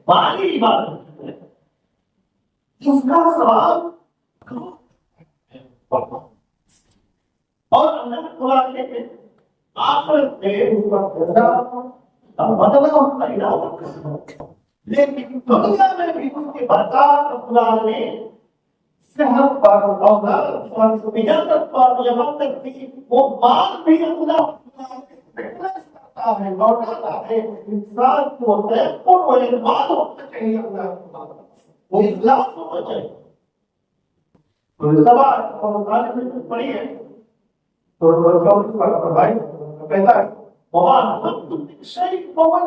پانی بات اس کا سوال اور اللہ قرآن کے آخرت میں اس کا بدلا پیدا ہوگا، لیکن دنیا میں بھی اس کے برکات قرآن نے صحت پر اولاد پر قیادت پر یہاں تک کہ وہ مال بھی اللہ کرتا ہے، لوٹاتا ہے انسان کو تیقن و اعتماد ہونا چاہیے اللہ وہ اخلاص ہونا چاہیے. تو سوال اور میں پڑھی ہے تو کہتا ہے وَمَا تُمْ شَيْءٍ وَمَا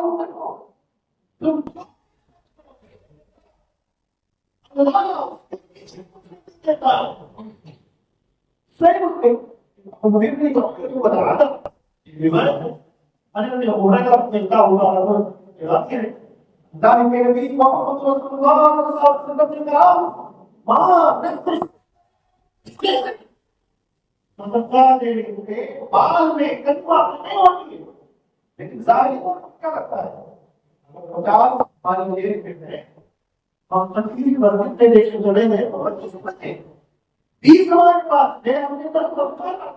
تُمْ لیکن ظاہر کیا لگتا ہے 50 ہم تنقید برکتے دیکھ جڑے ہیں اور سمجھتے 20 ہمارے پاس ہے ہم نے طرف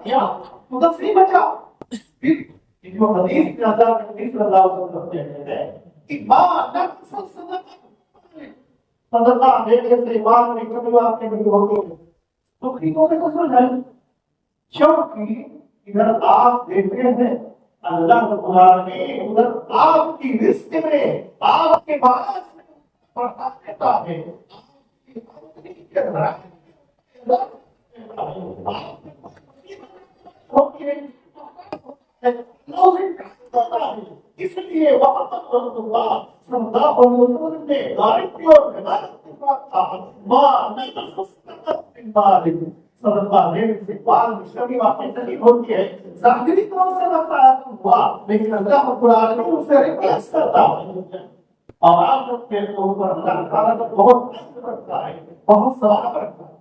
کیا تو تفصیل بچا پھر جو حدیث کے اندر حدیث اللہ صلی اللہ علیہ کہ ماں نفس صدقہ دینے سے ایمان میں کمی آپ نے بھی ہوتی ہے تو کتوں نے کچھ سمجھائیں کیونکہ ادھر آپ دیکھتے ہیں اللہ تعالیٰ نے ادھر آپ کی رزق میں آپ کے پاس پڑھا دیتا ہے اس لیے وقت اللہ صلی اللہ علیہ وسلم نے غائب اور عبادت کے ساتھ کہا ماں نہیں صدقہ دینے سے بعد مشکل واقعی تکلیف ہوتی ہے ظاہری طور سے لگتا ہے واہ لیکن اللہ قرآن میں اسے ریپلیس کرتا ہے اور آپ کے اوپر اللہ تعالیٰ کا بہت اثر رکھتا ہے بہت ثواب رکھتا ہے.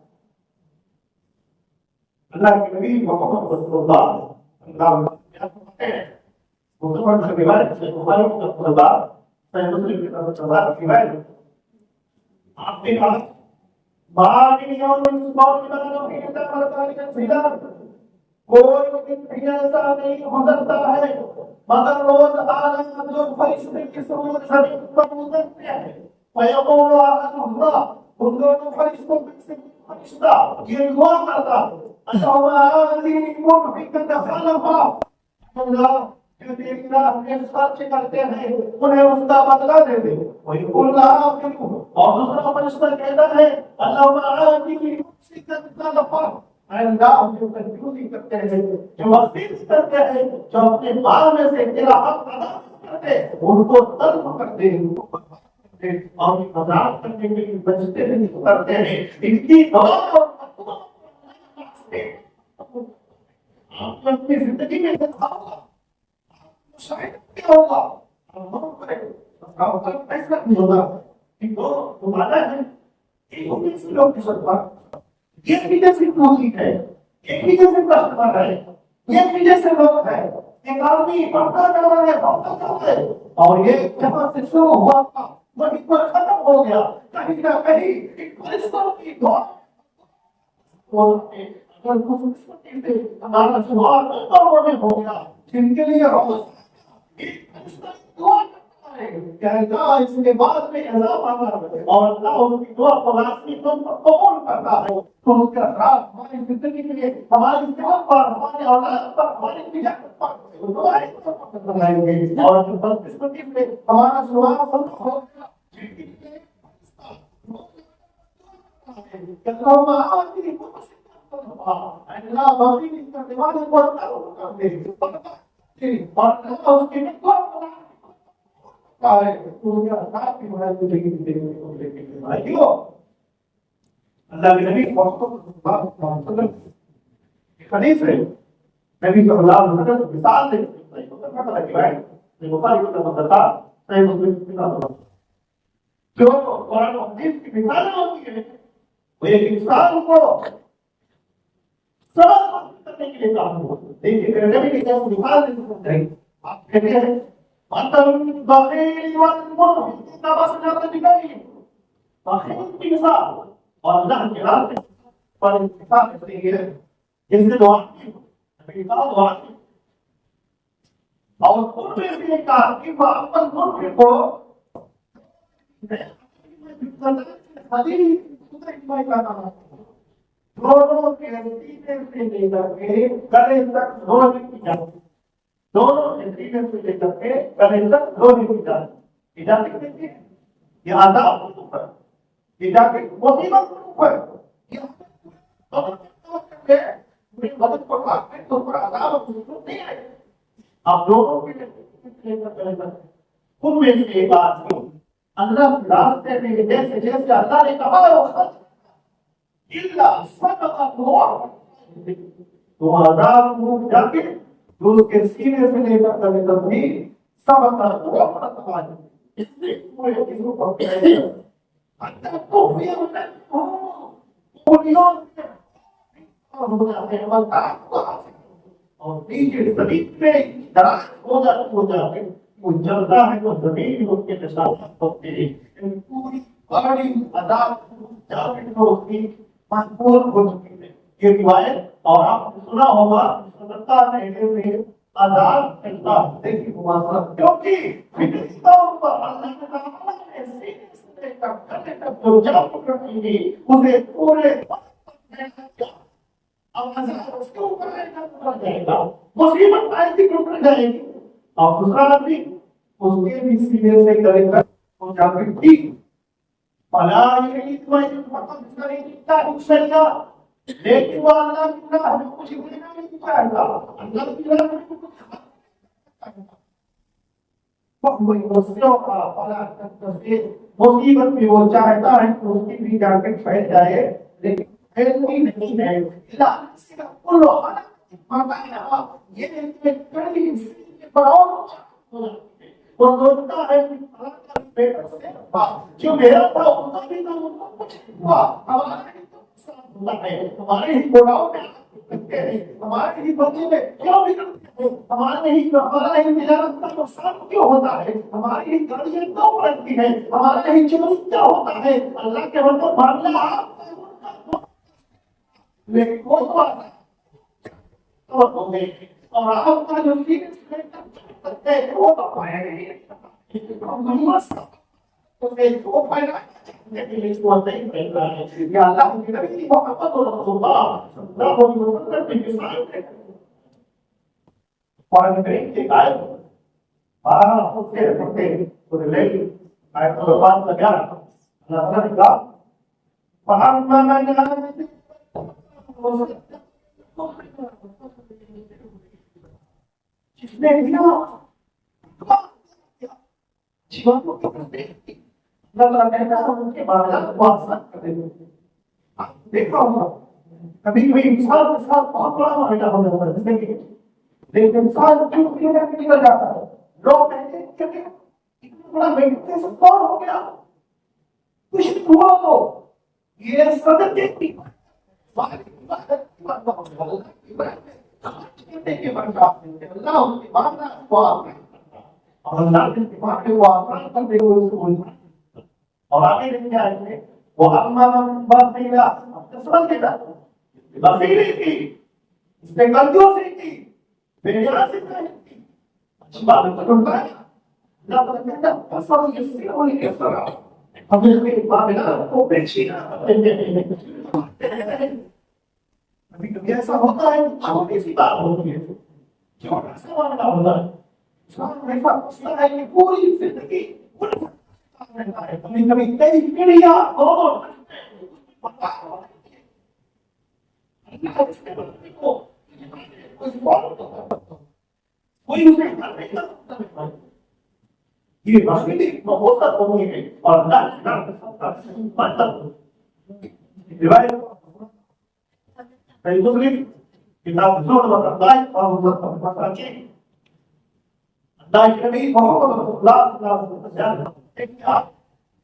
اللہ کے نبی محمد رسول اللہ مسلمان سے روایت سے بخاری رسول اللہ صحیح مسلم کی طرف سے روایت آپ نے کہا باقی یوم المسلمون کی بنا نوکی کے تک مرکانی کا سیدھا کوئی دن بھی ایسا نہیں گزرتا ہے مگر روز آنا جو فرشتے کی صورت زمین پر گزرتے ہیں فیقول اللہ ان دونوں فرشتوں میں سے فرشتہ یہ دعا کرتا اللہم آتی منفقت خلفا اللہ جو تیری راہ میں خرچ کرتے ہیں انہیں اس کا بدلہ دے دے وَيَقُولُ اللَّهُ اور دوسرا فرشتہ کہتا ہے اللہم آتی منفقت خلفا اے اللہ جو کنجوسی کرتے ہیں جو وقت کرتے ہیں جو اپنے مال میں سے تیرا حق ادا کرتے ہیں ان کو طلب کرتے ہیں اور مذاق کرنے کے لیے بچتے نہیں کرتے ہیں ان کی دعا اور آپ اپنی زندگی میں دیکھا ہوگا شاید کیا ہوگا اور ایسا نہیں ہوگا کہ وہ تمہارا ہے کہ وہ کسی لوگ کی سرپار یہ بھی جیسے موجود ہے یہ بھی جیسے کسٹمر ہے یہ بھی جیسے لوگ ہے ایک آدمی پڑھتا جا رہا ہے پڑھتا جا رہا ہے اور یہ جہاں سے شروع ہوا تھا وہیں پر ختم ہو گیا کہیں نہ کہیں ایک فرشتوں کی دعا اگر خوشبصورتی سے ہمارا سوال کتابوں میں ہو گیا جن کے لیے روز ایک فرشتہ دعا کرتا ہے کہ اللہ اس کے بعد میں عذاب آنا اور اللہ اس کی دعا کو راستی تم پر قبول کرتا ہے تو اس کا اثرات ہماری زندگی کے لیے ہماری صحت پر ہمارے اولاد پر ہماری تجارت پر اور جو بدقسمتی سے ہمارا سوال بند ہو گیا جن کے لیے اللہ باقی کا دیوانے کو کر دے اور اس کے اللہ کے نبی حدیث ہے نبی صلی اللہ علیہ وسلم مثال دے جو قرآن و حدیث کی مثالیں ہوتی ہیں وہ ایک انسان کو سب کرنے کے لیے کام ہوتا ہے. دیکھیے نبی نے کیا مثال دے دی آپ کہتے ہیں مثل البخیل والمنفق كمثل الغني بخیل کی مثال اور اللہ کے راستے پر انفاق کرتے ہیں جن سے دعا کی دعا کی اور ان میں سے ایک آدمی کو اپن منفق کو دونوں کے سینے سے لے کر کے گلے تک دھونے کی جاتی دونوں کے سینے سے لے کر کے گلے تک دھونے کی جاتی اجازت دیتی ہے یہ عذاب اوپر یہ جا کے مصیبت اوپر مدد کو کھاتے تو پر عذاب نہیں آئے آپ دونوں کے لے کر ان میں سے ایک آدمی اللہ راستے میں جیسے جیسے اللہ نے کہا وہ خرچ اللہ صدقہ تو عذاب منہ جا کے جو اس کے سینے سے لے کر کبھی کبھی صدقہ وہ اپنا سماج اس نے پورے کسی کو کہتے ہیں حتی تو بھی اور نیچے زمین پہ دراز ہو جاتے وہ جلتا ہے تو زمین اس کے ساتھ ہوتے ہیں پوری بڑی عذاب جانے کو اس کی مقبول ہو چکی ہے یہ روایت اور آپ نے سنا ہوگا سنتا رہنے سے عذاب ملتا دیکھیے مواصلت کیونکہ فرشتوں پر اللہ کے تعالیٰ نے سینے سے لے کر گلے تک جو جب پکڑی گئی اسے پورے اب عذاب اس کے اوپر جائے گا مصیبت آئے گی ٹوٹ جائے گی اور دوسرا آدمی اس کے بھی سینے سے کرے گا وہ جا کر ٹھیک فلا يريد من فقط يريد حسنا لیکن وہ اللہ کی طرح ہمیں کچھ دینا نہیں چاہے گا اللہ کی طرح ہمیں کچھ مصیبت میں وہ چاہتا ہے کہ اس کی بھی جا کے پھیل جائے لیکن پھیلتی نہیں ہے اللہ کسی کا کل حالت یہ کڑی بڑھاؤ وہ سوچتا ہے جو میرا تھا ان کا بھی تھا ان کو کچھ ہوا ہمارے ہی گوڑاؤں میں ہمارے ہی بچے میں کیوں بگڑتے ہیں ہمارے ہی تجارت کا نقصان کیوں ہوتا ہے ہماری ہی گاڑیاں کیوں پلٹتی ہیں ہمارے ہی چوری کیا ہوتا ہے اللہ کے مطلب معاملہ آپ لیکن وہ اور آپ کا جو وہ تو پایا نہیں جس نے جیون کو کرتے ہیں اللہ کہتا ہے ان کے معاملات کو آسان کر دیتے ہیں دیکھا ہوگا کبھی کبھی انسان کے ساتھ بہت بڑا معاملہ ہو جاتا ہے زندگی میں لیکن انسان چپ کے نکل جاتا ہے لوگ کہتے ہیں کہ اتنا بڑا بیٹھتے سے کون ہو گیا کچھ ہوا تو یہ صدر دیکھتی اللہ اور اللہ کے دماغ میں وہ آسان کر دے گا اس کو اور آگے لے جائیں گے وہ ہم بات نہیں رہا سمجھ کے جاتا بخیلی تھی اس نے غلطیوں سے کی میرے یہاں سے کی اچھی بات ہے تو ہے اللہ تعالیٰ کہتا ہے پسند یہ سے ہوئی کے طرح ہم اس کے معاملہ کو بیچینا ابھی کبھی ایسا ہوتا ہے چھوٹی سی بات ہوتی ہے چھوٹا سا معاملہ ہوتا ہے ایسا مسئلہ ہے کہ پوری زندگی کبھی کبھی کئی پیڑھیاں یہ بخیلی محبت ہوئی ہے اور riwayat dari Muslim kitab Zuhud wa Taqwa wa Masakin Nabi Muhammad sallallahu alaihi wasallam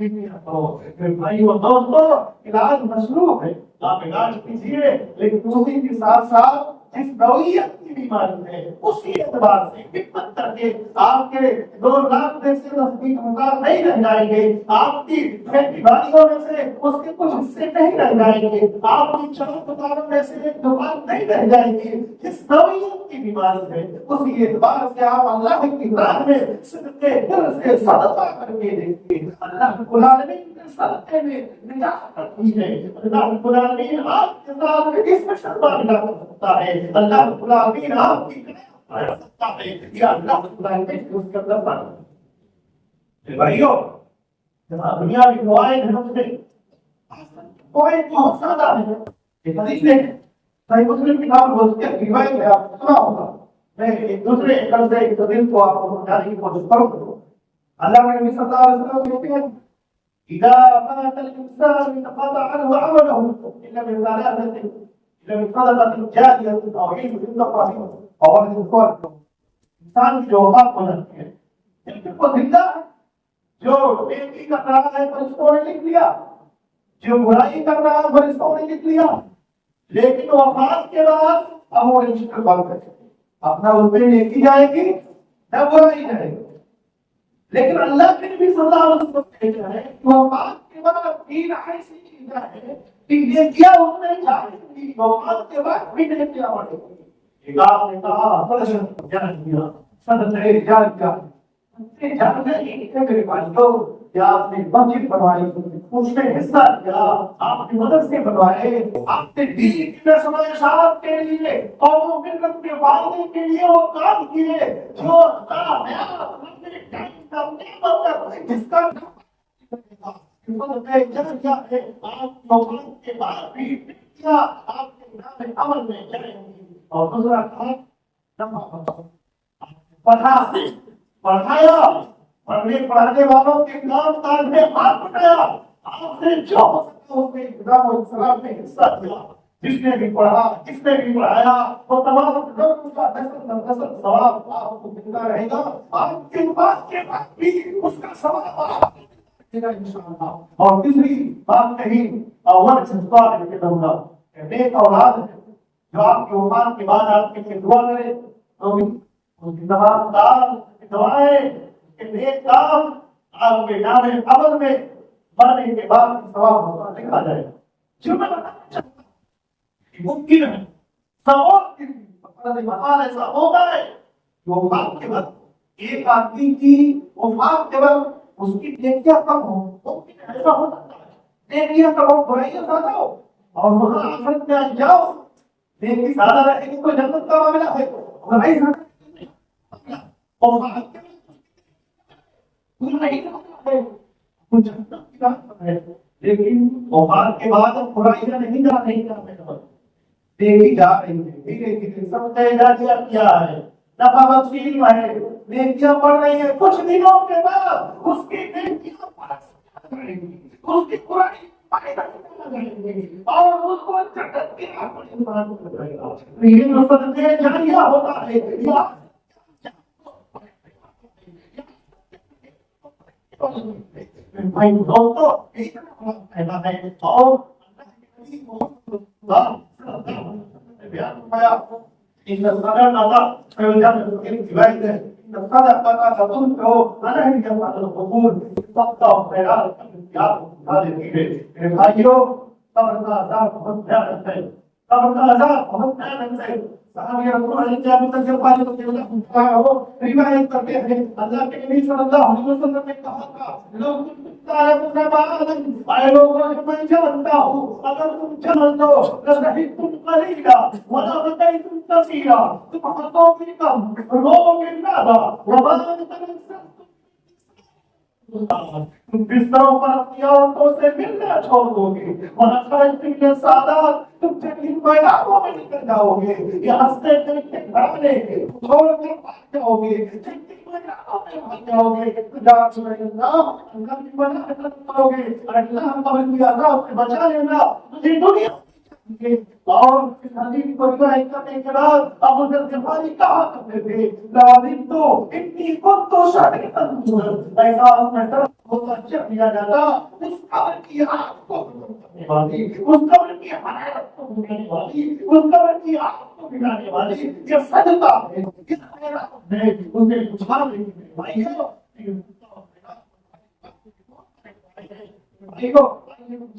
بھائیو دوستو، علاج مشروع ہے، آپ علاج کیجیے، لیکن اسی کے ساتھ ساتھ جس نوعیت کی بیماری ہے اسی اعتبار سے خدمت کر کے آپ کے 2 لاکھ میں سے 10,000 نہیں رہ جائیں گے، آپ کی بیماریوں میں سے اس کے کچھ حصے نہیں رہ جائیں گے، آپ کی 4 دکانوں میں سے ایک دکان نہیں رہ جائے گی۔ جس نوعیت کی بیماری ہے اسی اعتبار سے آپ اللہ کی راہ میں صدقے دل سے صدقہ کر کے دیکھیے، اللہ رب العالمین نے صدقے میں نجات رکھی ہے، اللہ رب العالمین آپ کے ساتھ اس میں شرما ملا سکتا ہے، اللہ رب العالمین آپ کی کر سکتا ہے، یا اللہ رب العالمین اس کے اندر بات بھائیو، جہاں دنیا کی دعائیں ہیں ہم سے کوئی بہت زیادہ ہے، ایک حدیث ہے صحیح مسلم کی کتاب اس کے روایت ہے، آپ سنا ہوگا، میں ایک دوسرے قرض ایک حدیث کو آپ کو سمجھانے کی کوشش کروں گا۔ اللہ کے نبی صلی اللہ علیہ وسلم کہتے ہیں اذا مات الانسان انقطع عنه عمله الا من ثلاثه، الا من صدقه جاريه او علم ينتفع به او ولد صالح۔ انسان کی جو وفات ہو جاتی ہے لیکن وہ زندہ ہے، جو نیکی کر رہا ہے فرشتوں نے لکھ لیا، جو برائی کر رہا ہے فرشتوں نے لکھ لیا، لیکن وفات کے بعد اب وہ رجسٹر بند ہے، اپنا اس پہ نیکی جائے گی نہ برائی جائے گی، لیکن اللہ کے نبی صلی اللہ علیہ وسلم کہتے ہیں کہ وفات کے بعد 3 ایسی چیزیں ہیں کہ نیکیاں اس میں جائیں گی، وفات کے بعد بھی نیکیاں بڑھیں گی۔ ایک آپ نے کہا صدقہ جاریہ، صدقہ جاریہ، جانتے ہیں میرے بھائیوں کہ آپ نے مسجد بنوائی، اس میں حصہ لیا، آپ نے مدرسے بنوائے، آپ نے دین کی نشر و اشاعت کے لیے قوم و ملت کے فائدے کے لیے وہ کام کیے جو جس کا ہے آپ موقعوں کے بعد بھی کیا آپ کے نام عمل میں جائیں گے۔ اور دوسرا کام پڑھایا، پڑھانے والوں کے کام کاج میں ہاتھ بٹایا، آپ سے جو ہو سکتا اس میں اقدام و اسلام میں حصہ دیا، جس نے بھی پڑھا جس نے بھی پڑھایا وہ تمام لوگوں کا نسل ثواب آپ کو ملتا رہے گا، آپ کے بعد بھی اس کا ثواب آپ انشاءاللہ۔ اور تیسری بات کہی اول سنسوار کے دوں گا نیک اولاد ہے جو آپ کی وفات کے بعد آپ کے لیے دعا کرے، تو ان کی دعائیں کہ نیک کام آپ کے نام عمل میں مرنے کے بعد ثواب ہوگا لکھا جائے گا۔ جو میں بتانا چاہتا ہوں ممکن ہے محال ایسا ہوگا ہے کہ وفات کے وقت ایک آدمی کی وفات کے وقت اس کی نیکیاں کم ہو، ممکن ایسا ہو سکتا ہے نیکیاں کم ہو برائیاں زیادہ ہو، اور وہاں آخرت میں جاؤ نیکی زیادہ رہے گی تو جنت کا معاملہ ہے، برائی زیادہ وفات کے لیکن وفات کے بعد برائیاں نہیں جا رہی دیکھی جا رہی ہے، دھیرے دھیرے سب کا اجازہ کیا ہے، نفع بخشی ہے، نیکیاں پڑھ رہی ہے، کچھ دنوں کے بعد اس کی نیکیاں اس کی برائی اور اس کو جنت کی جاریہ ہوتا ہے۔ بھائی دوستو پہلا ہے اور بیان فرمایا ان الصدقہ نظر فیوجد کی روایت ہے ان الصدقہ تدل على الجمع القبول صدقہ خیرات کیا حاضر ہے۔ میرے بھائیو صبر کا عذاب بہت بھیانک ہے، صبر کا عذاب بہت بھیانک ہے۔ صحابی رسول اللہ صلی اللہ علیہ وسلم روایت کرتے ہیں اللہ کے نبی صلی اللہ علیہ وسلم نے کہا تھا لوگ اے لوگوں میں جانتا ہوں اگر تم چل دو لذہبتم قلیلا ولبقیتم کثیرا، تم ہاتھوں کی کم لوگوں کے زیادہ بستروں پر اپنی عورتوں سے ملنا چھوڑ دو گے، وہاں کے سادات تم جنگی میدانوں میں نکل جاؤ گے، یہ ہنستے کھیلتے گھرانے چھوڑ کر بھاگ جاؤ گے، جنگی میدانوں میں بھاگ جاؤ گے، جا سورہ اللہ گھر بنا کر کرو گے، اللہ قبر کی عذاب سے بچا لینا، مجھے دنیا اور اس حدیث کو روایت کرنے کے بعد ابو ذر غفاری کہا کرتے تھے لازم تو اتنی خود تو شاید ایسا میں طرف ہوتا چل دیا جاتا اس قبر کی آگ کو بجھانے والی، اس قبر کی حرارت کو بجھانے والی، اس قبر کی آگ کو بجھانے والی یہ صدقہ ہے، اس خیرات ہے، اس نے بجھا نہیں بھائی دیکھو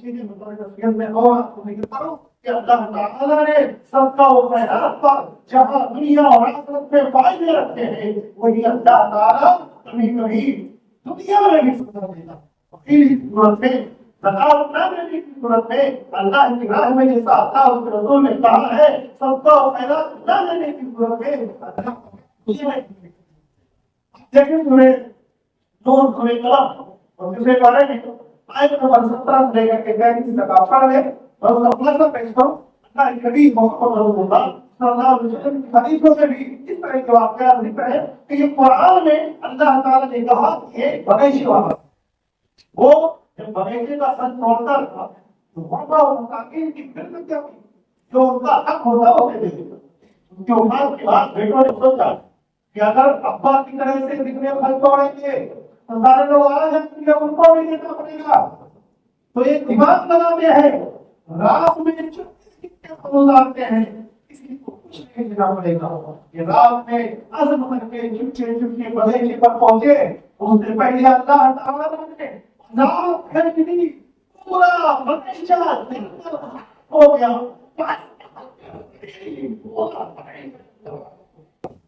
چیزیں بتاؤ میں اور آپ کو نہیں کروں کہ اللہ تعالیٰ نے صدقہ و خیرات پر جہاں دنیا اور آخرت میں فائدے رکھتے ہیں وہی اللہ تعالیٰ کبھی کبھی دنیا میں بھی سزا دیتا ہے۔ صورت میں زکات نہ دینے کی صورت میں اللہ کی راہ میں جیسا اللہ اس کے رسول نے کہا ہے صدقہ و خیرات نہ دینے کی صورت میں اللہ لیکن سورہ نور سورہ قلم اور دوسرے بارے میں آیت نمبر 17 سے لے کر کے 35 تک آپ پڑھ لیں اور اس کا خلاصہ پیش کرو۔ اللہ کے نبی محمد رسول اللہ صلی اللہ علیہ وسلم کی حدیثوں میں بھی اس طرح کے واقعات ذکر ہے کہ یہ قرآن میں اللہ تعالیٰ نے کہا کہ یہ بغیشی والا وہ جب بغیشے کا سن توڑتا تھا تو غربہ اور مساکین کی خدمت کیا کی جو ان کا حق ہوتا وہ دے دیتے ان کے اوقات کے بعد بیٹوں نے سوچا کہ اگر ابا کی طرح سے کتنے پھل توڑیں گے تو سارے لوگ آ جائیں گے ان کو بھی دینا پڑے گا تو ایک دماغ بناتے ہیں رات میں چھٹے گزارتے ہیں اس کی کچھ نہیں دینا پڑے گا یہ رات میں عزم کر کے چھٹے بدیشے پر پہنچے اس سے پہلے اللہ تعالیٰ نے رات پھر بھی پورا بدیشہ ہو گیا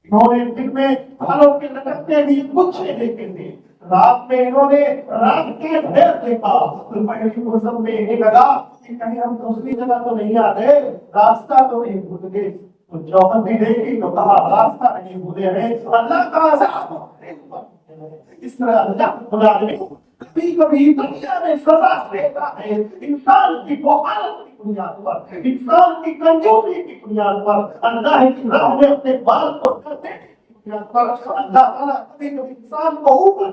انہوں نے دن میں پھلوں کے لٹکتے بھی کچھ نہیں دیکھتے تھے رات میں انہوں نے رات کے دیر دیکھا پہلی موسم میں یہ لگا کہ کہیں ہم دوسری جگہ تو نہیں آتے راستہ تو نہیں بھول گئے تو جوہر بھی دیکھی تو کہا راستہ نہیں بھولے ہیں اللہ کہاں سے آپ اس طرح اللہ خدا نے کبھی کبھی دنیا میں سزا دیتا ہے انسان کی بحالت کی بنیاد پر انسان کی کنجوسی کی بنیاد پر اللہ کی راہ میں اپنے بال کو کرتے اللہ تعالیٰ کبھی کبھی انسان کو اوپر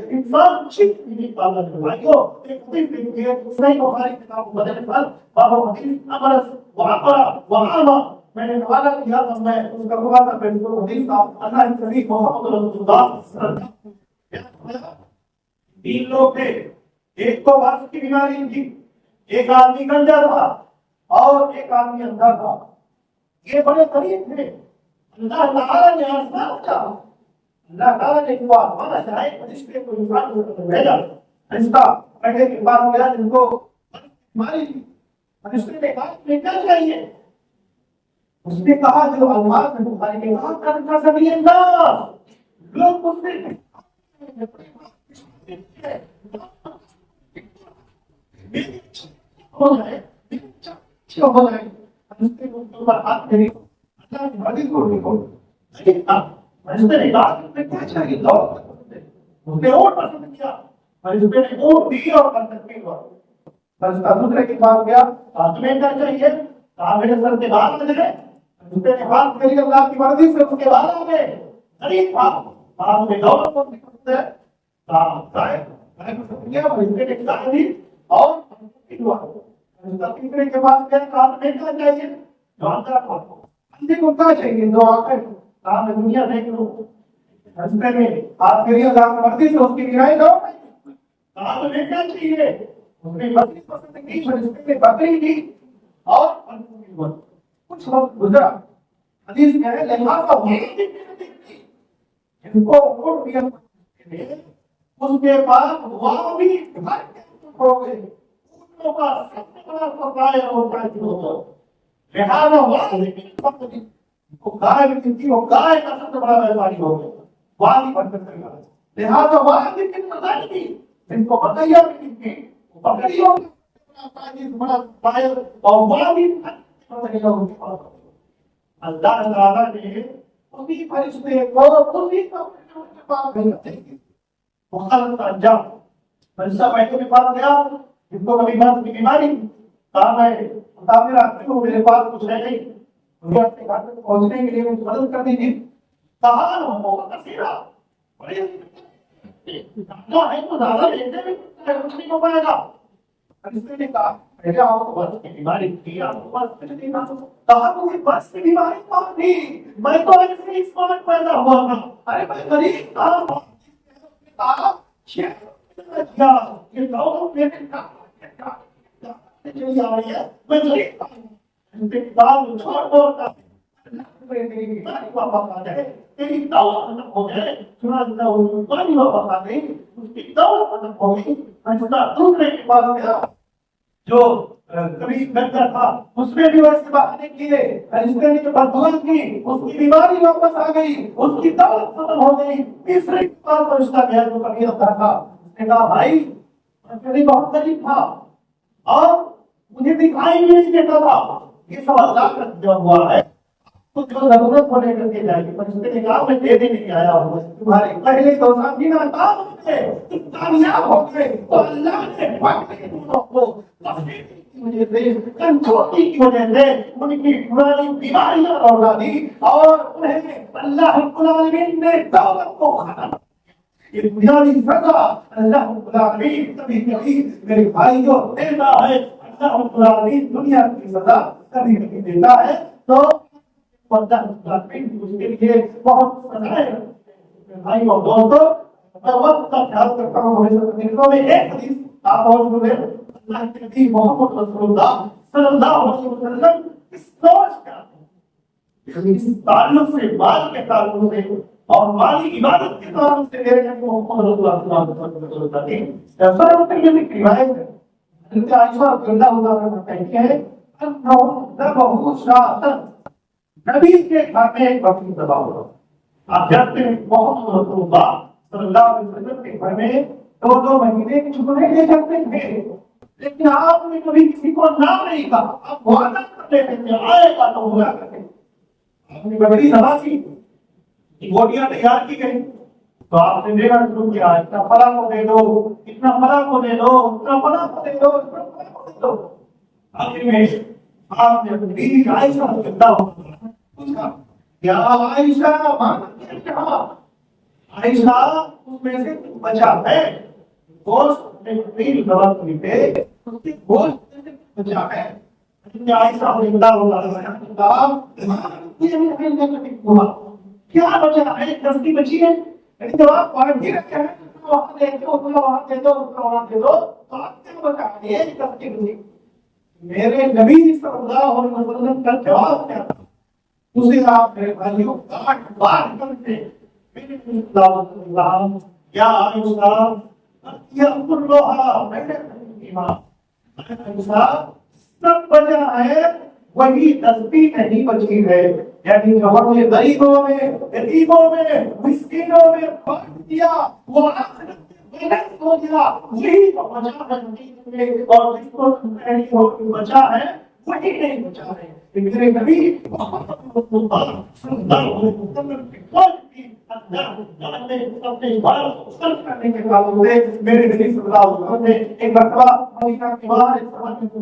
انسان چھپ نہیں پاتا بھائیو ایک حدیث دیکھیے صحیح بخاری کتاب بدل پر باب حدیث امرس وعقرا وعاما میں نے حوالہ کیا تھا میں اس کا خلاصہ پیش کروں حدیث کا اللہ کے نبی محمد رسول اللہ تین لوگ تھے ایک کو بس کی بیماری تھی ایک آدمی گنجا تھا اور ایک آدمی اندھا تھا یہ بڑے قریب تھے اللہ تعالیٰ نے آسمان چاہا اللہ تعالیٰ نے دعا مانا چاہے فرشتے کو انسان کو بھیجا فرشتہ بیٹھے کے پاس گیا جن کو ماری تھی فرشتے نے کہا تمہیں کیا چاہیے اس نے کہا جو الفاظ میں بخاری نے کہا کرنا سبھی الناس لوگ اس نے ہو جائے کیا ہو جائے فرشتے کو اوپر ہاتھ پھیری اللہ کی حدیث کو دیکھو فرشتے نے کہا تمہیں کیا چاہیے دو اس نے اور پسند کیا فرشتے نے اور دی اور پسند کی فرشتہ دوسرے کے پاس گیا تمہیں کیا چاہیے کہا میرے سر کے بال بج گئے فرشتے نے بات کری اللہ کی مرضی سے اس کے بال آ گئے غریب تھا بعد میں دولت کو دکھتے ہیں کہا میں نے پسند کیا فرشتے نے کہا دی اور فرشتہ تیسرے کے پاس گیا کہا تمہیں کیا چاہیے جو اندر کو اندھے کو کیا چاہیے جو آنکھیں کہا میں دنیا دیکھ لوں رستے میں آپ کے لیے اللہ کی مرضی سے اس کی گرائے دو کہا تمہیں کیا چاہیے اس نے بکری پسند کی فرشتے نے بکری کی اور کچھ وقت گزرا حدیث میں ہے لہٰذا ان کو ووٹ دیا اس کے بعد وہاں بھی گھر کے ہو گئے اونٹوں کا سب سے بڑا سرمایہ ہوتا ہے لہٰذا وہاں گائے بھی تھی وہ گائے کا سب سے بڑا بیماری ہو گیا وہاں بھی بڑھ کر گیا لہٰذا وہاں بھی کتنا بڑھائی تھی ان کو بکریاں بھی تھی بکریوں بڑا پائر اور وہاں بھی اللہ تعالیٰ نے اسی فرشتے کو اسی کے پاس بھیجا مخالفت کا انجام فرشتہ بیٹھے کے پاس گیا جن کو کبھی بات کی بیماری کہا میں بتانے رکھتی ہوں میرے پاس کچھ ہے نہیں مجھے اپنے گھر تک پہنچنے کے لیے مجھے مدد کر دیجیے کہا ہم کثیرہ بڑے ہے تو زیادہ لیتے بھی کچھ نہیں ہو پائے گا اس نے کہا بیٹا آپ کو بس کی بیماری تھی، آپ کو بس کی بیماری تھی۔ کہا مجھے بس کی بیماری کون تھی، میں تو ایسے ہی اسمارٹ پیدا ہوا تھا، ارے میں غریب تھا، کہا یہ لوگ میرے چلی آ رہی ہے، میں غریب تھا، کتاب چھوڑ بولتا تیری واپس آ جائے، تیری دعوت ختم ہو جائے، چنانچہ پانی واپس آ گئی، اس کی دعوت ختم ہو گئی، ایسا دوسرے کے پاس گیا جو کبھی گندا تھا، اس نے بھی ویسے بہانے کیے، اس نے جو بددعا کی، اس کی بیماری واپس آ گئی، اس کی دعوت ختم ہو گئی، تیسرے کے پاس فرشتہ گیا جو کبھی رہتا تھا، اس نے کہا بھائی میں بہت غریب تھا اور مجھے دکھائی نہیں دیتا تھا، یہ سب اللہ کا جو ہوا ہے تو جو ضرورت ہونے کر کے جائے گی، پر اس نے کہا میں دے بھی نہیں آیا ہوں تمہارے پہلے تو سامنے ناکام ہو گئے، تم کامیاب ہو گئے، تو اللہ نے مجھے کنٹرولی کی وجہ سے ان کی پرانی بیماریاں لوٹا دی اور انہیں اللہ رب العالمین نے دولت کو ختم یہ بنیادی سزا اللہ رب العالمین کبھی کبھی میرے بھائی کو دیتا ہے، اللہ رب العالمین دنیا کی سزا کبھی کبھی دیتا ہے تو اللہ رب العالمین اس کے لیے بہت سزائیں بھائی اور دوستوں میں وقت کا خیال کرتا ہوں، میں ایک حدیث آپ اور سنیں، اللہ کے نبی محمد رسول اللہ صلی اللہ علیہ وسلم کی سوچ کیا ہے اس تعلق سے، مال کے تعلق سے اور مالی عبادت کے تعلق سے میرے نبی محمد رسول اللہ صلی اللہ علیہ وسلم کی روایت ہے، حضرت عائشہ رضی اللہ عنہا کہتی ہے انہو ذبحوا شاۃ، نبی کے گھر میں ایک بکری ذبح ہوا، آپ جانتے ہیں محمد رسول اللہ صلی اللہ علیہ وسلم کے گھر میں 2 مہینے کی چھٹی لے جاتے تھے، لیکن آپ نے کبھی کسی کو نام نہیں کہا، آپ وعدہ کرتے تھے کہ آئے گا تو ہوا کرتے، آپ نے بکری ذبح کی، بوٹیاں تیار کی گئی تو آپ نے دینا شروع کیا، اتنا فلاں کو دے دو، اتنا فلاں کو دے دو، اتنا فلاں کو دے دو، اتنا فلاں کو دے دو، آخر میں آپ نے اپنی بیوی عائشہ رضی اللہ عنہا پوچھا کیا عائشہ عائشہ اس میں سے بچا ہے گوشت تین دوا تھے گوشت بچا ہے، عائشہ رضی اللہ عنہا کیا بچا ہے، دستی بچی ہے، لیکن جب آپ پارٹی رکھے ہیں وہاں دے دو، وہاں دے دو، وہاں دے دو، تو آپ کیا بچا ہے، یہ دستی بچی۔ میرے نبی صلی اللہ علیہ وسلم کا جواب کیا تھا، اسے آپ میرے بھائیوں کاٹ بار کرتے میرے اللہ یا عائشہ یا اللہ میں نے ایمان عائشہ سب بچا ہے، وہی تسبیح نہیں بچی ہے، یعنی جو ہم نے غریبوں میں، یتیموں میں، مسکینوں میں بانٹ دیا وہ آخرت میں ہو گیا، وہی تو بچا ہے، اور جس کو بچا ہے وہی نہیں بچا ہے۔ میرے نبی محمد رسول اللہ صلی اللہ علیہ وسلم کی قول کی اللہ جاننے اپنے بارے صرف کرنے کے بعد میرے نبی صلی اللہ علیہ وسلم نے ایک مرتبہ مدینہ کے باہر صلی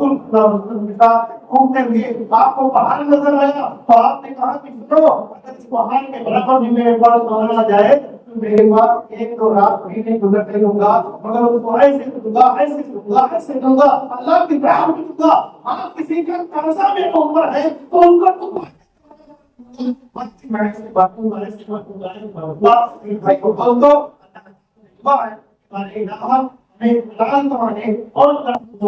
اللہ علیہ وسلم کے ساتھ گھومتے ہوئے آپ کو پہاڑ نظر آیا تو آپ نے کہا کہ سنو اگر اس پہاڑ کے برابر بھی میرے پاس آنا جائے میرے پاس ایک تو رات بھی نہیں گزرنے دوں گا، مگر اس کو ایسے دوں گا، ایسے دوں گا، ایسے دوں گا، اللہ کی راہ میں دوں گا۔ آپ کسی کا قرضہ میں عمر ہے تو ان کو تم میں سے باتوں میں سے باتوں میں بھائی کو بول دو اللہ ہے میں قرآن مانے اور رب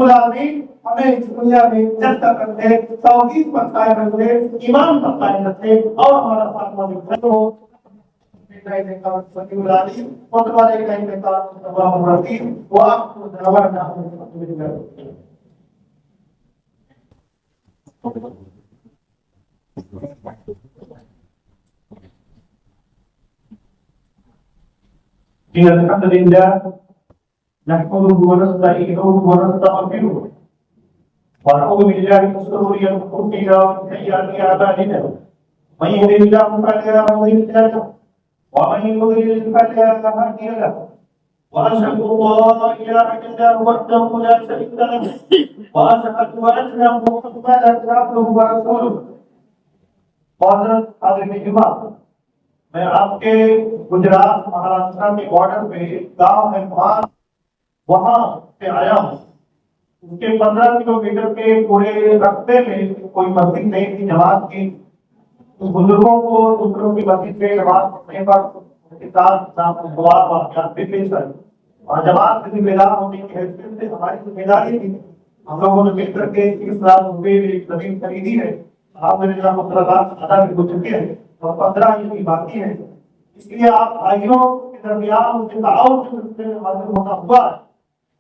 العالمین ہمیں اس دنیا میں جلتا کرتے، توحید پر قائم رکھتے، ایمان پر قائم رکھتے اور ہمارا خاتمہ بھی ہو۔ الحمد لله نحمده ونستعينه ونستغفره ونعوذ بالله من شرور انفسنا ومن سيئات اعمالنا، من يهده الله فلا مضل له ومن يضلل فلا هادي له، واشهد ان لا اله الا الله وحده لا شريك له، واشهد ان محمدا عبده ورسوله۔ معزز حاضرین جمعہ، میں آپ کے گجرات مہاراشٹر کے بارڈر پہ گاؤں ہے وہاں وہاں سے آیا ہوں. اس کے 15 کلومیٹر کے پورے رقبے میں کوئی مسجد نہیں تھی جماعت کی. بزرگوں کو دوسروں کی مسجد میں نماز پڑھنے پر خوشگوار واقعات بھی پیش آئے اور جماعت سے ذمہ دار ہونے کی حیثیت سے ہماری ذمہ داری تھی. ہم لوگوں نے مل کر کے 30 لاکھ روپے ایک زمین خریدی ہے. آپ میرے جناب مطلبات ادا بھی ہو چکے ہیں اور 15 کی باقی ہے. اس لیے آپ بھائیوں کے درمیان ان کے تعاون کے سلسلے میں حاضر ہونا ہوا.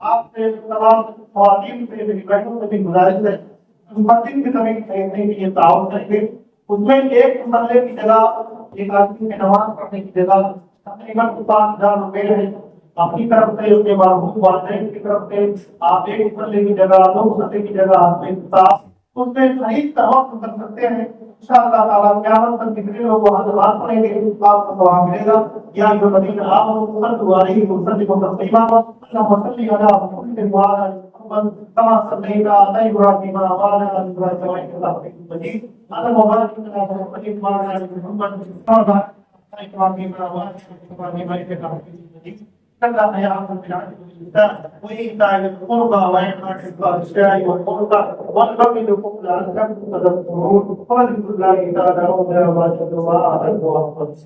آپ سے تمام خواتین سے میری بہنوں سے بھی گزارش ہے مسجد کی زمین خریدنے کے لیے تعاون کریں گے. اس میں ایک مسئلے کی جگہ ایک آدمی کی نماز پڑھنے کی جگہ تقریباً 5,000 روپے ہے. اپنی طرف سے اس کے مرحوم والدین کی طرف سے آپ ایک مسئلے کی جگہ 2 مسئلے کی جگہ آپ اس میں خرید تمام کر سکتے ہیں. انشاءاللہ تعالیٰ قیامت تک کتنے لوگ وہاں نماز پڑھیں گے اس بات کا ثواب ملے گا. یا جو مدینہ آپ صلی علیہ وسلم تسلیما اللهم صل على محمد وعلى ال محمد كما صليت على ابراهيم وعلى ال ابراهيم انك حميد مجيد. اللهم بارك على محمد وعلى ال محمد كما باركت على ابراهيم وعلى ال ابراهيم انك حميد مجيد. كلا يا عبد العزيز الانسان وإيتاء ذي القربى وينهى عن الفحشاء والمنكر والبغي لعلكم تذكرون. وذكر الله تعالى وما شاء الله